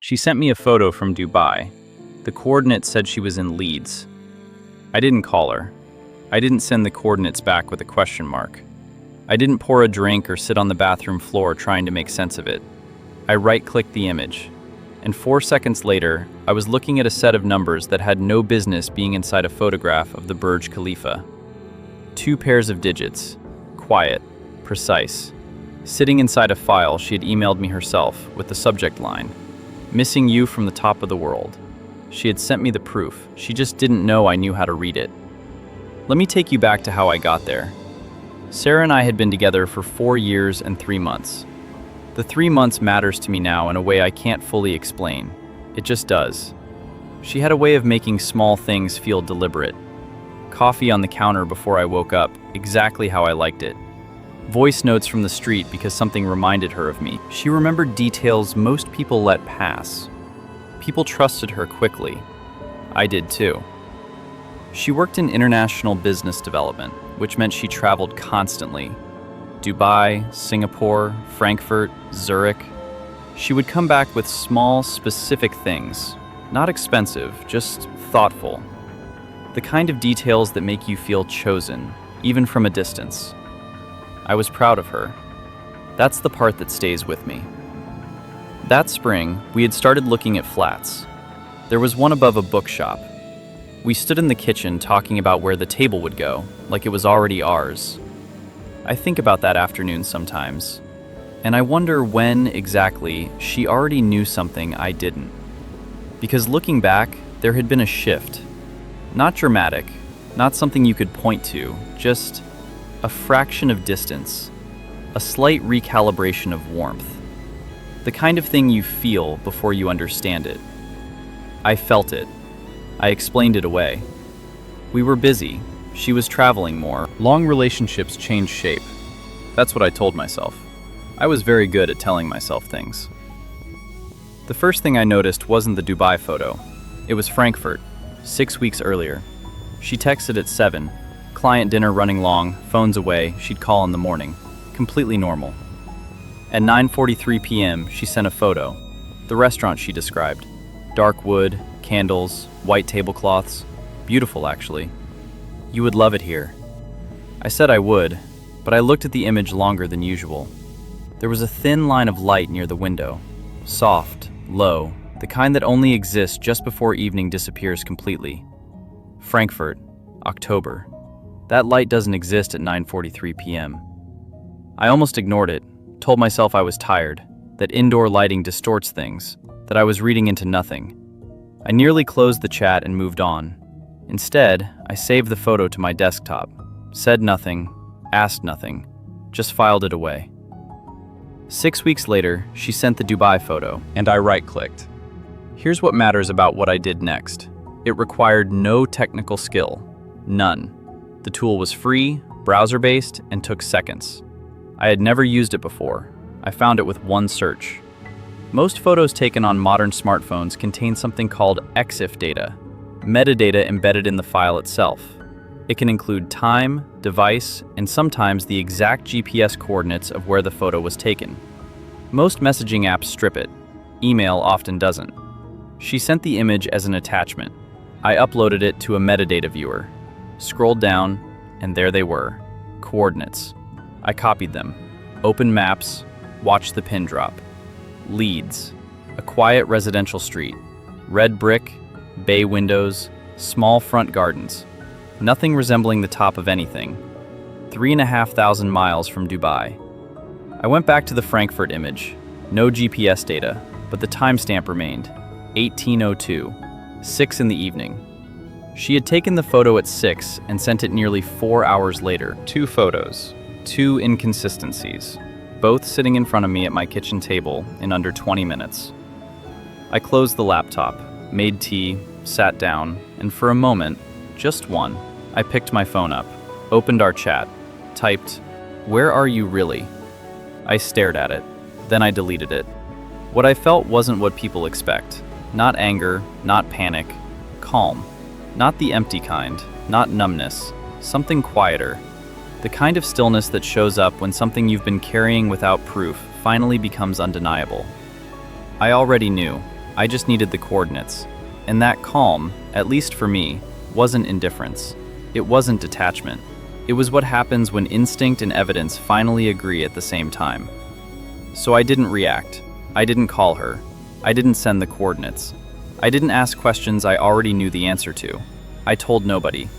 She sent me a photo from Dubai. The coordinates said she was in Leeds. I didn't call her. I didn't send the coordinates back with a question mark. I didn't pour a drink or sit on the bathroom floor trying to make sense of it. I right-clicked the image, and 4 seconds later, I was looking at a set of numbers that had no business being inside a photograph of the Burj Khalifa. 2 pairs of digits, quiet, precise, sitting inside a file she had emailed me herself with the subject line, "Missing you from the top of the world." She had sent me the proof, she just didn't know I knew how to read it. Let me take you back to how I got there. Sarah and I had been together for 4 years and 3 months. The 3 months matters to me now in a way I can't fully explain. It just does. She had a way of making small things feel deliberate. Coffee on the counter before I woke up, exactly how I liked it. Voice notes from the street because something reminded her of me. She remembered details most people let pass. People trusted her quickly. I did too. She worked in international business development, which meant she traveled constantly. Dubai, Singapore, Frankfurt, Zurich. She would come back with small, specific things. Not expensive, just thoughtful. The kind of details that make you feel chosen, even from a distance. I was proud of her. That's the part that stays with me. That spring, we had started looking at flats. There was one above a bookshop. We stood in the kitchen talking about where the table would go, like it was already ours. I think about that afternoon sometimes, and I wonder when exactly she already knew something I didn't. Because looking back, there had been a shift. Not dramatic, not something you could point to, just a fraction of distance, a slight recalibration of warmth. The kind of thing you feel before you understand it. I felt it. I explained it away. We were busy. She was traveling more. Long relationships change shape. That's what I told myself. I was very good at telling myself things. The first thing I noticed wasn't the Dubai photo. It was Frankfurt, 6 weeks earlier. She texted at 7. Client dinner running long, phones away, she'd call in the morning. Completely normal. At 9:43 p.m., she sent a photo. The restaurant she described. Dark wood, candles, white tablecloths. Beautiful, actually. "You would love it here." I said I would, but I looked at the image longer than usual. There was a thin line of light near the window. Soft, low, the kind that only exists just before evening disappears completely. Frankfurt, October. That light doesn't exist at 9:43 p.m. I almost ignored it, told myself I was tired, that indoor lighting distorts things, that I was reading into nothing. I nearly closed the chat and moved on. Instead, I saved the photo to my desktop, said nothing, asked nothing, just filed it away. 6 weeks later, she sent the Dubai photo, and I right-clicked. Here's what matters about what I did next. It required no technical skill. None. The tool was free, browser-based, and took seconds. I had never used it before. I found it with one search. Most photos taken on modern smartphones contain something called EXIF data, metadata embedded in the file itself. It can include time, device, and sometimes the exact GPS coordinates of where the photo was taken. Most messaging apps strip it. Email often doesn't. She sent the image as an attachment. I uploaded it to a metadata viewer. Scrolled down, and there they were. Coordinates. I copied them. Opened maps, watched the pin drop. Leeds. A quiet residential street. Red brick, bay windows, small front gardens. Nothing resembling the top of anything. 3,500 miles from Dubai. I went back to the Frankfurt image. No GPS data, but the timestamp remained. 18:02, 6 in the evening. She had taken the photo at 6 and sent it nearly 4 hours later. 2 photos, 2 inconsistencies, both sitting in front of me at my kitchen table in under 20 minutes. I closed the laptop, made tea, sat down, and for a moment, just one, I picked my phone up, opened our chat, typed, "Where are you really?" I stared at it, then I deleted it. What I felt wasn't what people expect. Not anger, not panic, calm. Not the empty kind, not numbness, something quieter. The kind of stillness that shows up when something you've been carrying without proof finally becomes undeniable. I already knew. I just needed the coordinates. And that calm, at least for me, wasn't indifference. It wasn't detachment. It was what happens when instinct and evidence finally agree at the same time. So I didn't react. I didn't call her. I didn't send the coordinates. I didn't ask questions I already knew the answer to. I told nobody.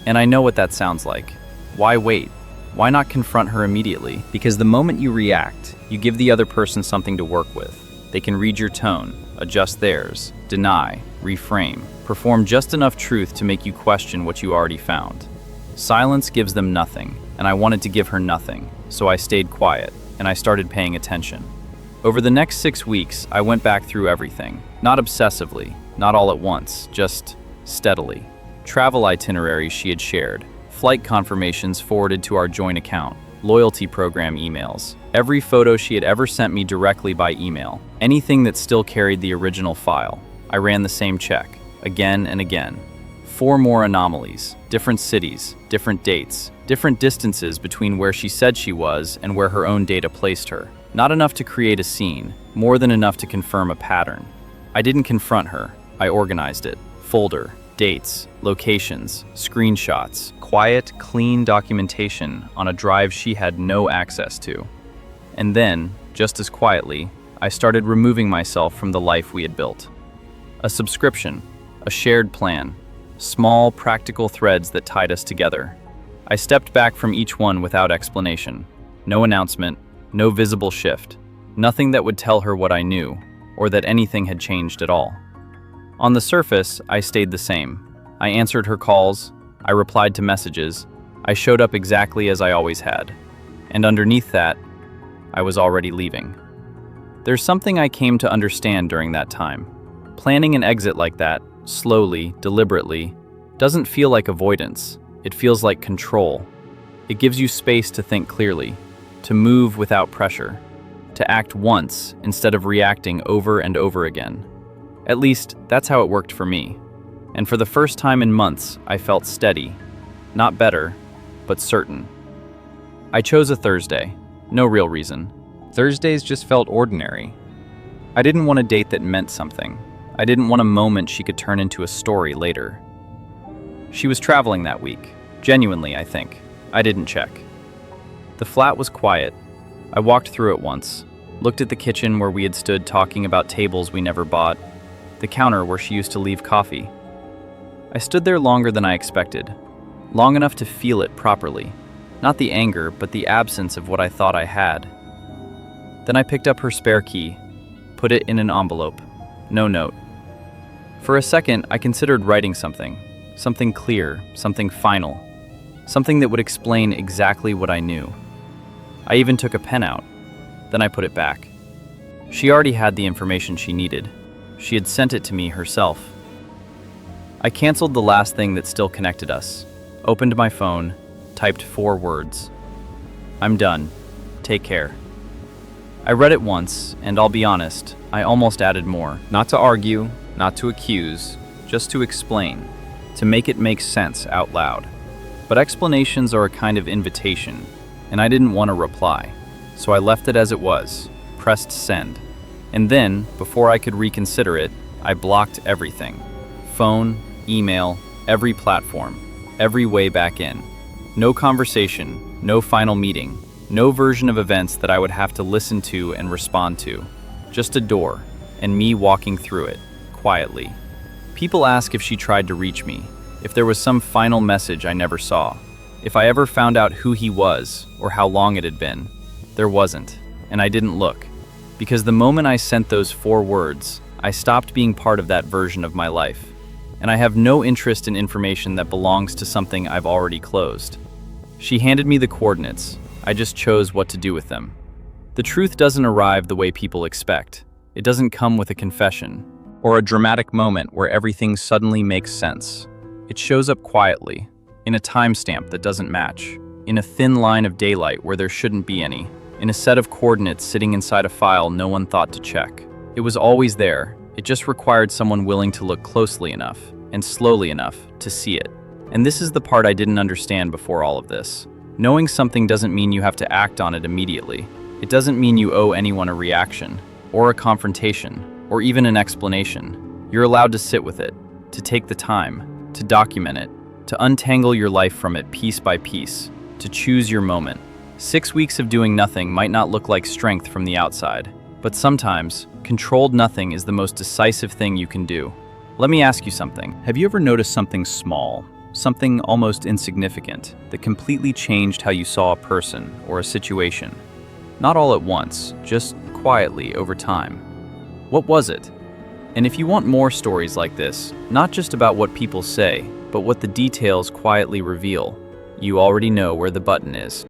And I know what that sounds like. Why wait? Why not confront her immediately? Because the moment you react, you give the other person something to work with. They can read your tone, adjust theirs, deny, reframe, perform just enough truth to make you question what you already found. Silence gives them nothing, and I wanted to give her nothing, so I stayed quiet, and I started paying attention. Over the next 6 weeks, I went back through everything. Not obsessively, not all at once, just steadily. Travel itineraries she had shared, flight confirmations forwarded to our joint account, loyalty program emails, every photo she had ever sent me directly by email, anything that still carried the original file. I ran the same check, again and again. 4 more anomalies, different cities, different dates, different distances between where she said she was and where her own data placed her. Not enough to create a scene, more than enough to confirm a pattern. I didn't confront her, I organized it. Folder, dates, locations, screenshots, quiet, clean documentation on a drive she had no access to. And then, just as quietly, I started removing myself from the life we had built. A subscription, a shared plan, small, practical threads that tied us together. I stepped back from each one without explanation. No announcement, no visible shift, nothing that would tell her what I knew, or that anything had changed at all. On the surface, I stayed the same. I answered her calls, I replied to messages, I showed up exactly as I always had. And underneath that, I was already leaving. There's something I came to understand during that time. Planning an exit like that, slowly, deliberately, doesn't feel like avoidance. It feels like control. It gives you space to think clearly, to move without pressure, to act once instead of reacting over and over again. At least, that's how it worked for me. And for the first time in months, I felt steady. Not better, but certain. I chose a Thursday. No real reason. Thursdays just felt ordinary. I didn't want a date that meant something. I didn't want a moment she could turn into a story later. She was traveling that week. Genuinely, I think. I didn't check. The flat was quiet. I walked through it once, looked at the kitchen where we had stood talking about tables we never bought, the counter where she used to leave coffee. I stood there longer than I expected, long enough to feel it properly. Not the anger, but the absence of what I thought I had. Then I picked up her spare key, put it in an envelope. No note. For a second, I considered writing something clear, something final, something that would explain exactly what I knew. I even took a pen out. Then I put it back. She already had the information she needed. She had sent it to me herself. I canceled the last thing that still connected us, opened my phone, typed 4 words. I'm done. Take care. I read it once, and I'll be honest, I almost added more. Not to argue, not to accuse, just to explain, to make it make sense out loud. But explanations are a kind of invitation, and I didn't want to reply. So I left it as it was, pressed send. And then, before I could reconsider it, I blocked everything. Phone, email, every platform, every way back in. No conversation, no final meeting, no version of events that I would have to listen to and respond to. Just a door, and me walking through it, quietly. People ask if she tried to reach me, if there was some final message I never saw, if I ever found out who he was or how long it had been. There wasn't, and I didn't look. Because the moment I sent those 4 words, I stopped being part of that version of my life. And I have no interest in information that belongs to something I've already closed. She handed me the coordinates. I just chose what to do with them. The truth doesn't arrive the way people expect. It doesn't come with a confession, or a dramatic moment where everything suddenly makes sense. It shows up quietly, in a timestamp that doesn't match, in a thin line of daylight where there shouldn't be any, in a set of coordinates sitting inside a file no one thought to check. It was always there. It just required someone willing to look closely enough, and slowly enough, to see it. And this is the part I didn't understand before all of this. Knowing something doesn't mean you have to act on it immediately. It doesn't mean you owe anyone a reaction, or a confrontation, or even an explanation. You're allowed to sit with it, to take the time, to document it, to untangle your life from it piece by piece, to choose your moment. 6 weeks of doing nothing might not look like strength from the outside, but sometimes, controlled nothing is the most decisive thing you can do. Let me ask you something. Have you ever noticed something small, something almost insignificant, that completely changed how you saw a person or a situation? Not all at once, just quietly over time. What was it? And if you want more stories like this, not just about what people say, but what the details quietly reveal, you already know where the button is.